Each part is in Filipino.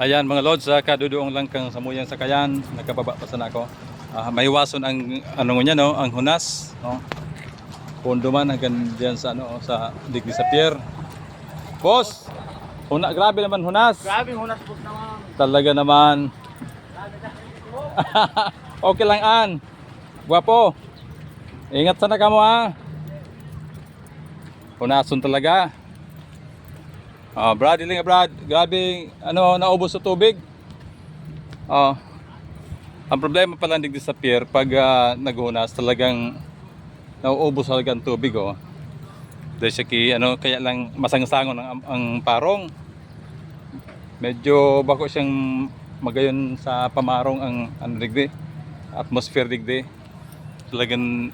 Ayan mga lods, kaduduong lang kang samuyang sakayan, nagkababa pa sana ako. Maiwason ang ano niya no, ang hunas, no. Pondo man hanggang diyan sa ano sa digdi sa pier. Boss, grabe naman hunas. Grabe hunas po naman. Talaga naman. Okay lang an. Guwapo. Ingat sana ka mo ha. Hunason talaga. Brad, iling Brad, grabe ano naubos sa tubig. Ang problema pala digdi sa pier pag naghunas talagang nauubos talaga ang tubig oh. Dahil siya kaya lang masangsangon ang parong. Medyo bako siyang magayon sa pamarong ang digdi, atmosphere digdi. Talagang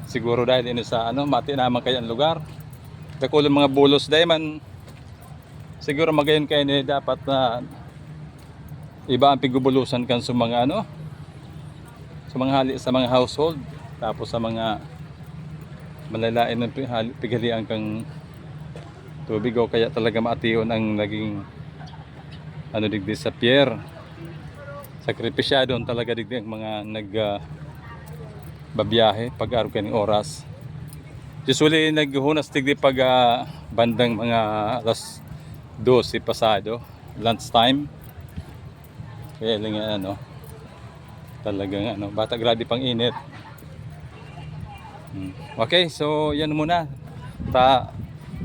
siguro dahil ino sa mati naman kaya ang lugar. Kakulang mga bulos dahil man siguro magayon kayo ni dapat na iba ang pigubulusan kan sa mga sa mga sa mga household, tapos sa mga malalain ng pighalian kang tubig o kaya talaga maation ang naging digdi sa pier. Sakripisyado talaga digdi ang mga babiyahe pag araw kaning oras. Usually naghunas digdi pag bandang mga alas 12 pasado, lunch time. Kaya lang talagang bata grabe pang init. Okay, so yan muna.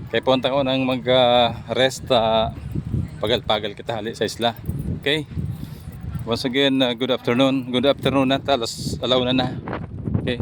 Kay punta ko nang mag-rest, pagal-pagal kita hali sa isla. Okay? Once again, good afternoon. Good afternoon na, alas alauna na. Okay.